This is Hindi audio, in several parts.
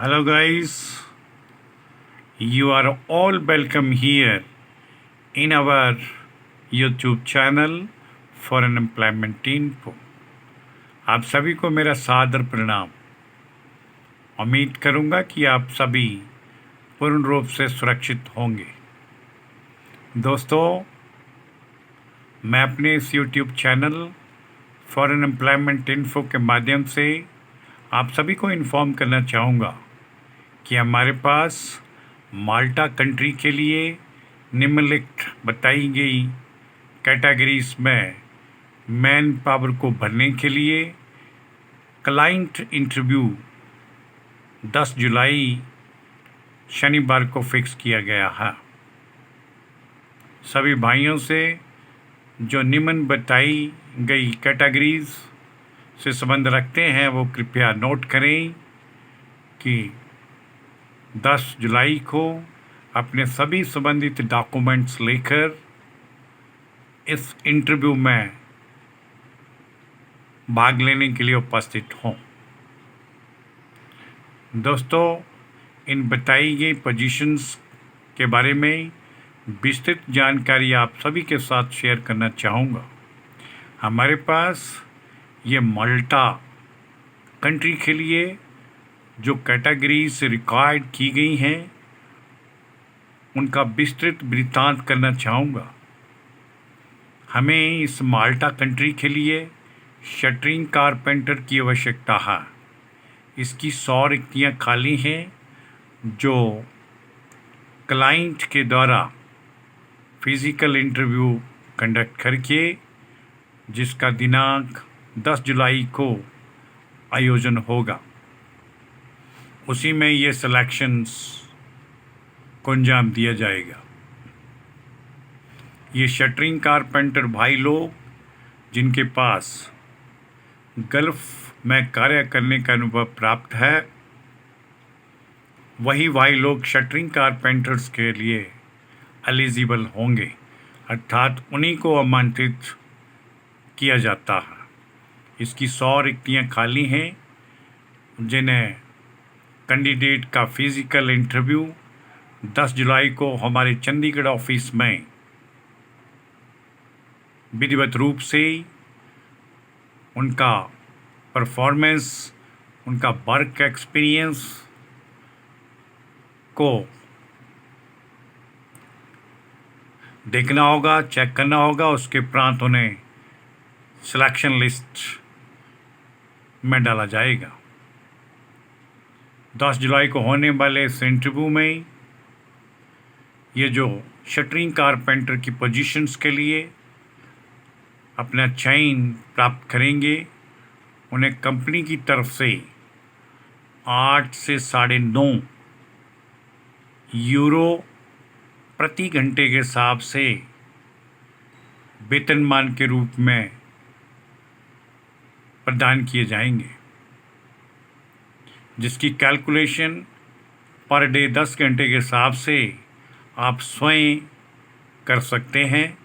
Hello, guys. You are all welcome here in our YouTube channel for Unemployment Info. आप सभी को मेरा सादर प्रणाम। उम्मीद करूंगा कि आप सभी पूर्ण रूप से सुरक्षित होंगे। दोस्तों, मैं अपने इस YouTube channel for unemployment info के माध्यम से आप सभी को इन्फॉर्म करना चाहूँगा कि हमारे पास माल्टा कंट्री के लिए निम्नलिखित बताई गई कैटेगरीज में मैन पावर को भरने के लिए क्लाइंट इंटरव्यू 10 जुलाई शनिवार को फिक्स किया गया है। सभी भाइयों से जो निम्न बताई गई कैटेगरीज से संबंध रखते हैं वो कृपया नोट करें कि 10 जुलाई को अपने सभी संबंधित डॉक्यूमेंट्स लेकर इस इंटरव्यू में भाग लेने के लिए उपस्थित हों। दोस्तों, इन बताई गई पोजीशंस के बारे में विस्तृत जानकारी आप सभी के साथ शेयर करना चाहूँगा। हमारे पास ये माल्टा कंट्री के लिए जो कैटेगरीज रिकॉर्ड की गई हैं उनका विस्तृत वृत्तांत करना चाहूँगा। हमें इस माल्टा कंट्री के लिए शटरिंग कारपेंटर की आवश्यकता है। इसकी 100 रिक्तियाँ खाली हैं जो क्लाइंट के द्वारा फिज़िकल इंटरव्यू कंडक्ट करके जिसका दिनांक 10 जुलाई को आयोजन होगा, उसी में ये सिलेक्शंस को अंजाम दिया जाएगा। ये शटरिंग कारपेंटर भाई लोग जिनके पास गल्फ में कार्य करने का अनुभव प्राप्त है, वही भाई लोग शटरिंग कारपेंटर्स के लिए एलिजिबल होंगे, अर्थात उन्हीं को आमंत्रित किया जाता है। इसकी 100 रिक्तियाँ खाली हैं जिन्हें कैंडिडेट का फिज़िकल इंटरव्यू 10 जुलाई को हमारे चंडीगढ़ ऑफिस में विधिवत रूप से उनका परफॉर्मेंस, उनका वर्क एक्सपीरियंस को देखना होगा, चेक करना होगा। उसके उपरांत उन्हें सिलेक्शन लिस्ट में डाला जाएगा। 10 जुलाई को होने वाले इस इंटरव्यू में ये जो शटरिंग कारपेंटर की पोजीशंस के लिए अपना चयन प्राप्त करेंगे, उन्हें कंपनी की तरफ से 8 से 9.5 यूरो प्रति घंटे के हिसाब से वेतनमान के रूप में प्रदान किए जाएंगे, जिसकी कैलकुलेशन पर डे 10 घंटे के हिसाब से आप स्वयं कर सकते हैं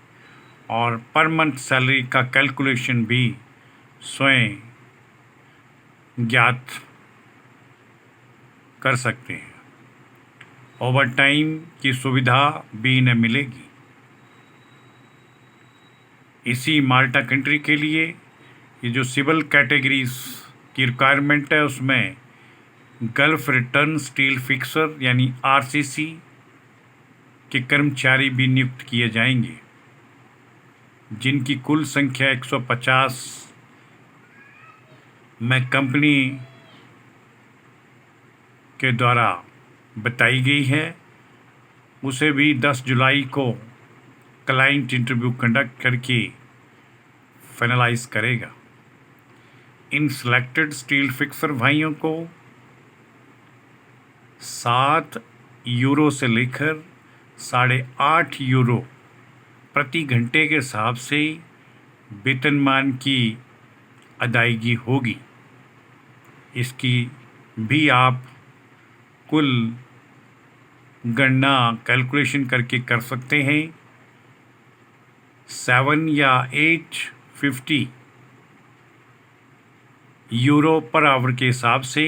और पर मंथ सैलरी का कैलकुलेशन भी स्वयं ज्ञात कर सकते हैं। ओवर टाइम की सुविधा भी इन्हें मिलेगी। इसी माल्टा कंट्री के लिए ये जो सिविल कैटेगरीज की रिक्वायरमेंट है उसमें गल्फ रिटर्न स्टील फिक्सर यानी आरसीसी के कर्मचारी भी नियुक्त किए जाएंगे, जिनकी कुल संख्या 150 में कंपनी के द्वारा बताई गई है। उसे भी 10 जुलाई को क्लाइंट इंटरव्यू कंडक्ट करके फाइनलाइज करेगा। इन सिलेक्टेड स्टील फिक्सर भाइयों को 7 यूरो से लेकर 8.5 यूरो प्रति घंटे के हिसाब से वेतनमान की अदायगी होगी। इसकी भी आप कुल गणना कैलकुलेशन करके कर सकते हैं। 7 या 850 यूरो पर आवर के हिसाब से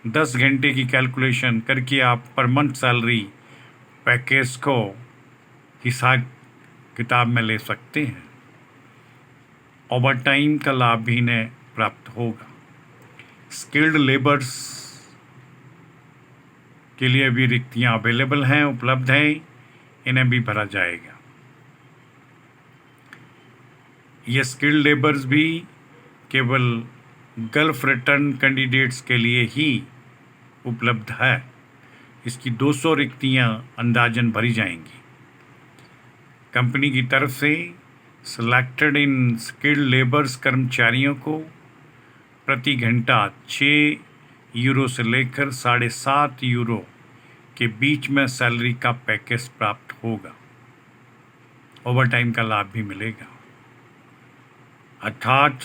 10 घंटे की कैलकुलेशन करके आप पर मंथ सैलरी पैकेज को हिसाब किताब में ले सकते हैं। ओवर टाइम का लाभ भी इन्हें प्राप्त होगा। स्किल्ड लेबर्स के लिए भी रिक्तियां अवेलेबल हैं, उपलब्ध हैं, इन्हें भी भरा जाएगा। ये स्किल्ड लेबर्स भी केवल गल्फ रिटर्न कैंडिडेट्स के लिए ही उपलब्ध है। इसकी 200 रिक्तियां अंदाजन भरी जाएंगी। कंपनी की तरफ से सिलेक्टेड इन स्किल्ड लेबर्स कर्मचारियों को प्रति घंटा 6 यूरो से लेकर 7.5 यूरो के बीच में सैलरी का पैकेज प्राप्त होगा। ओवरटाइम का लाभ भी मिलेगा। अर्थात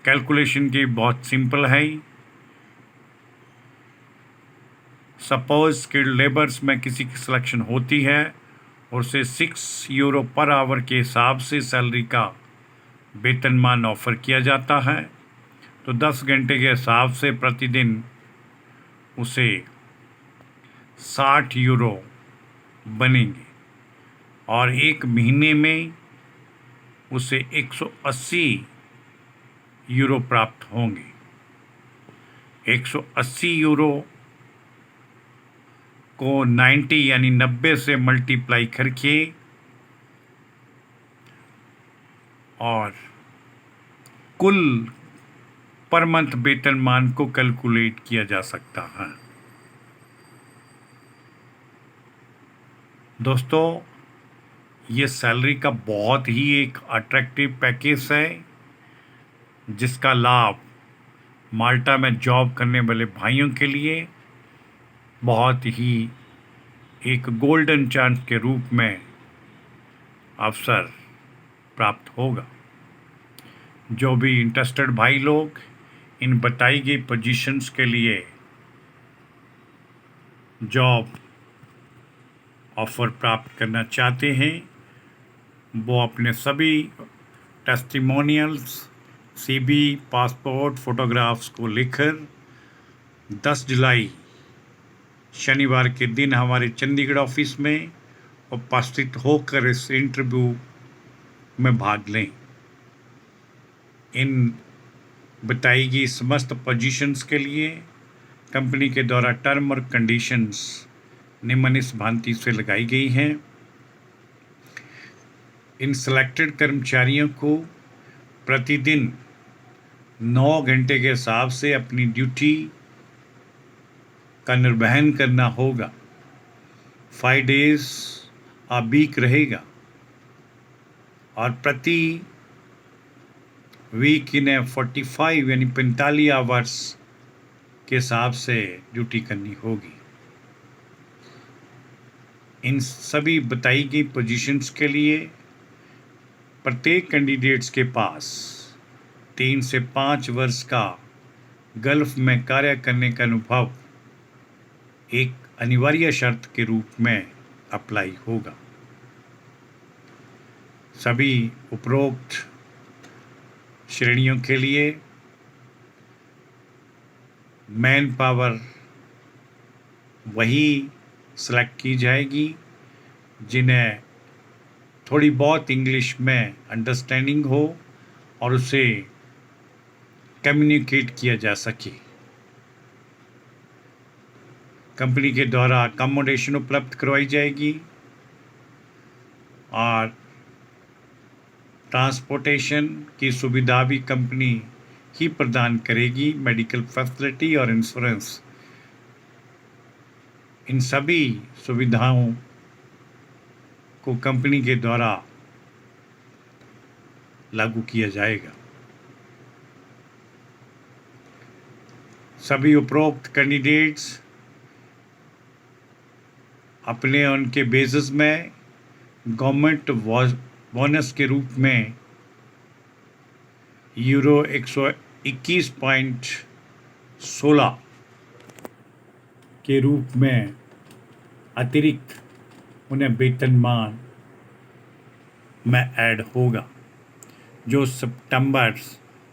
कैलकुलेशन की बहुत सिंपल है। सपोज स्किल्ड लेबर्स में किसी की सिलेक्शन होती है और उसे 6 यूरो पर आवर के हिसाब से सैलरी का वेतनमान ऑफर किया जाता है, तो 10 घंटे के हिसाब से प्रतिदिन उसे 60 यूरो बनेंगे और एक महीने में उसे 180 यूरो प्राप्त होंगे। 180 यूरो को 90 यानी 90 से मल्टीप्लाई करके और कुल पर मंथ वेतनमान को कैलकुलेट किया जा सकता है। दोस्तों, ये सैलरी का बहुत ही एक अट्रैक्टिव पैकेज है, जिसका लाभ माल्टा में जॉब करने वाले भाइयों के लिए बहुत ही एक गोल्डन चांस के रूप में अवसर प्राप्त होगा। जो भी इंटरेस्टेड भाई लोग इन बताई गई पोजीशंस के लिए जॉब ऑफर प्राप्त करना चाहते हैं, वो अपने सभी टेस्टिमोनियल्स, सीवी, पासपोर्ट, फोटोग्राफ्स को लेकर 10 जुलाई शनिवार के दिन हमारे चंडीगढ़ ऑफिस में उपस्थित होकर इस इंटरव्यू में भाग लें। इन बताई गई समस्त पोजीशंस के लिए कंपनी के द्वारा टर्म और कंडीशंस निम्न इस भांति से लगाई गई हैं। इन सिलेक्टेड कर्मचारियों को प्रतिदिन 9 घंटे के हिसाब से अपनी ड्यूटी का निर्वहन करना होगा। 5 days अ वीक रहेगा और प्रति वीक इन्हें 45 यानी 45 आवर्स के हिसाब से ड्यूटी करनी होगी। इन सभी बताई गई पोजीशंस के लिए प्रत्येक कैंडिडेट्स के पास 3 से 5 वर्ष का गल्फ में कार्य करने का अनुभव एक अनिवार्य शर्त के रूप में अप्लाई होगा। सभी उपरोक्त श्रेणियों के लिए मैन पावर वही सेलेक्ट की जाएगी जिन्हें थोड़ी बहुत इंग्लिश में अंडरस्टैंडिंग हो और उसे कम्युनिकेट किया जा सके। कंपनी के द्वारा अकोमोडेशन उपलब्ध करवाई जाएगी और ट्रांसपोर्टेशन की सुविधा भी कंपनी ही प्रदान करेगी। मेडिकल फैसिलिटी और इंश्योरेंस, इन सभी सुविधाओं को कंपनी के द्वारा लागू किया जाएगा। सभी उपरोक्त कैंडिडेट्स अपने उनके बेसिस में गवर्नमेंट बोनस के रूप में यूरो 121.16 के रूप में अतिरिक्त उन्हें वेतनमान में ऐड होगा, जो सितंबर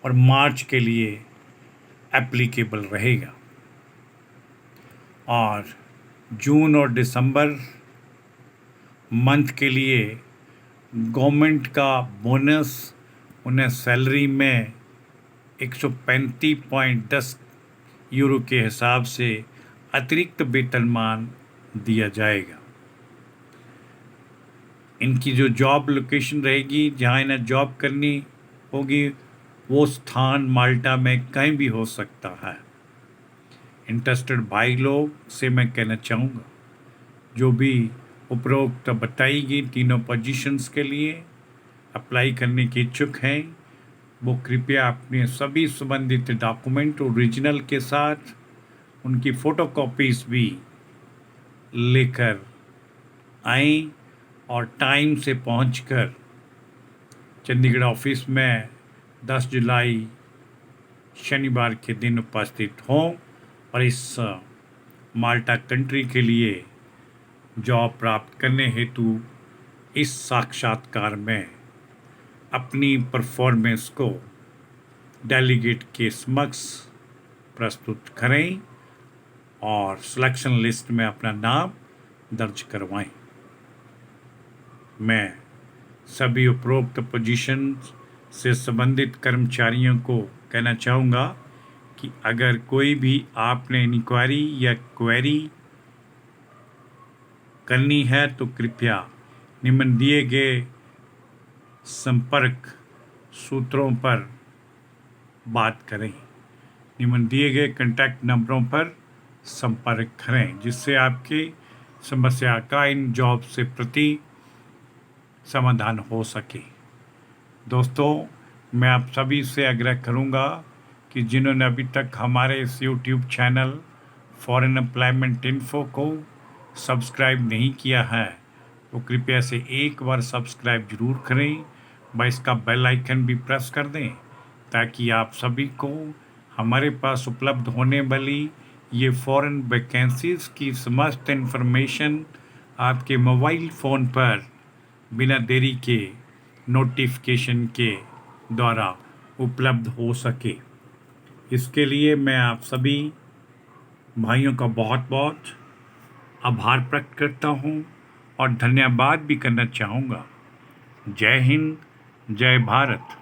और मार्च के लिए एप्लीकेबल रहेगा। और जून और दिसंबर मंथ के लिए गवर्नमेंट का बोनस उन्हें सैलरी में 135.10 यूरो के हिसाब से अतिरिक्त वेतनमान दिया जाएगा। इनकी जो जॉब लोकेशन रहेगी, जहां इन्हें जॉब करनी होगी, वो स्थान माल्टा में कहीं भी हो सकता है। इंटरेस्टेड भाई लोग से मैं कहना चाहूँगा, जो भी उपरोक्त बताई गई तीनों पोजीशंस के लिए अप्लाई करने के इच्छुक हैं, वो कृपया अपने सभी संबंधित डॉक्यूमेंट ओरिजिनल के साथ उनकी फ़ोटोकॉपीज़ भी लेकर आएं और टाइम से पहुंचकर चंडीगढ़ ऑफिस में 10 जुलाई शनिवार के दिन उपस्थित हों और इस माल्टा कंट्री के लिए जॉब प्राप्त करने हेतु इस साक्षात्कार में अपनी परफॉर्मेंस को डेलीगेट के समक्ष प्रस्तुत करें और सिलेक्शन लिस्ट में अपना नाम दर्ज करवाएं। मैं सभी उपरोक्त पोजीशन से संबंधित कर्मचारियों को कहना चाहूँगा कि अगर कोई भी आपने इंक्वायरी या क्वेरी करनी है तो कृपया निम्न दिए गए संपर्क सूत्रों पर बात करें। निम्न दिए गए कॉन्टैक्ट नंबरों पर संपर्क करें, जिससे आपकी समस्या का इन जॉब से प्रति समाधान हो सके। दोस्तों, मैं आप सभी से आग्रह करूंगा कि जिन्होंने अभी तक हमारे इस YouTube channel foreign employment info को सब्सक्राइब नहीं किया है, वो कृपया से एक बार सब्सक्राइब जरूर करें, व इसका बेल आइकन भी प्रेस कर दें, ताकि आप सभी को हमारे पास उपलब्ध होने वाली ये फॉरेन वैकेंसीज़ की समस्त इन्फॉर्मेशन आपके मोबाइल फ़ोन पर बिना देरी के नोटिफिकेशन के द्वारा उपलब्ध हो सके। इसके लिए मैं आप सभी भाइयों का बहुत बहुत आभार प्रकट करता हूं और धन्यवाद भी करना चाहूँगा। जय हिंद, जय भारत।